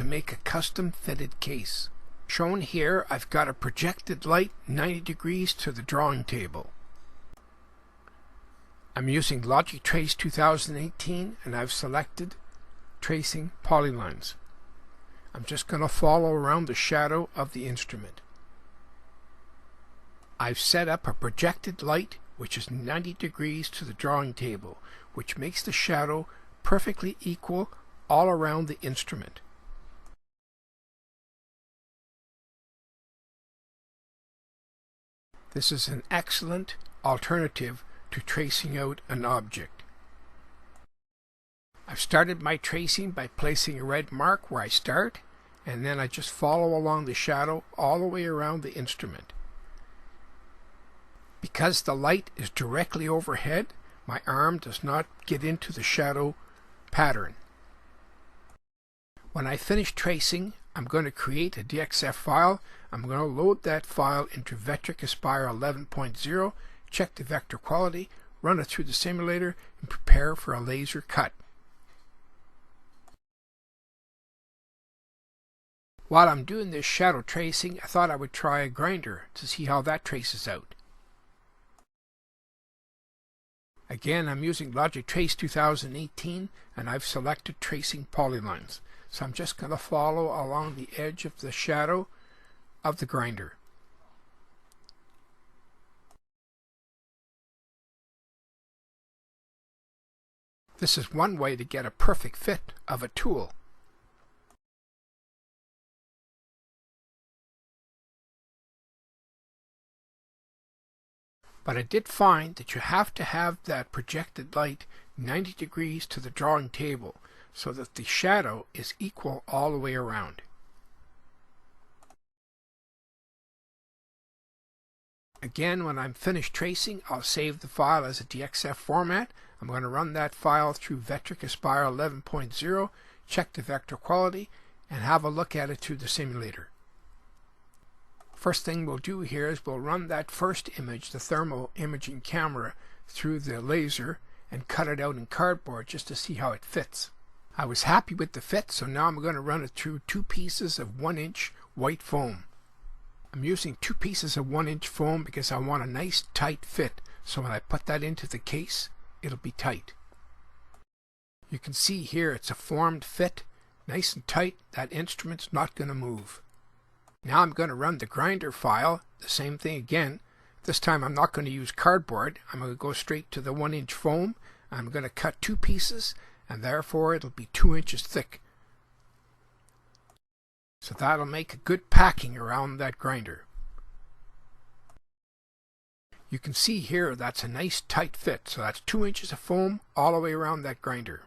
make a custom fitted case. Shown here, I've got a projected light 90 degrees to the drawing table. I'm using Logic Trace 2018 and I've selected Tracing Polylines. I'm just going to follow around the shadow of the instrument. I've set up a projected light which is 90 degrees to the drawing table, which makes the shadow perfectly equal all around the instrument. This is an excellent alternative to tracing out an object. I've started my tracing by placing a red mark where I start, and then I just follow along the shadow all the way around the instrument. Because the light is directly overhead, my arm does not get into the shadow pattern. When I finish tracing, I'm going to create a DXF file. I'm going to load that file into Vectric Aspire 11.0, check the vector quality, run it through the simulator, and prepare for a laser cut. While I'm doing this shadow tracing, I thought I would try a grinder to see how that traces out. Again, I'm using Logic Trace 2018 and I've selected Tracing Polylines. So I'm just going to follow along the edge of the shadow of the grinder. This is one way to get a perfect fit of a tool. But I did find that you have to have that projected light 90 degrees to the drawing table so that the shadow is equal all the way around. Again, when I'm finished tracing, I'll save the file as a DXF format. I'm going to run that file through Vectric Aspire 11.0, check the vector quality, and have a look at it through the simulator. First thing we'll do here is we'll run that first image, the thermal imaging camera, through the laser and cut it out in cardboard just to see how it fits. I was happy with the fit, so now I'm going to run it through 2 pieces of 1-inch white foam. I'm using 2 pieces of 1-inch foam because I want a nice tight fit, so when I put that into the case, it'll be tight. You can see here it's a formed fit, nice and tight. That instrument's not going to move. Now I'm going to run the grinder file, the same thing again. This time I'm not going to use cardboard. I'm going to go straight to the 1-inch foam. I'm going to cut 2 pieces, and therefore it'll be 2 inches thick. So that'll make a good packing around that grinder. You can see here that's a nice tight fit. So that's 2 inches of foam all the way around that grinder.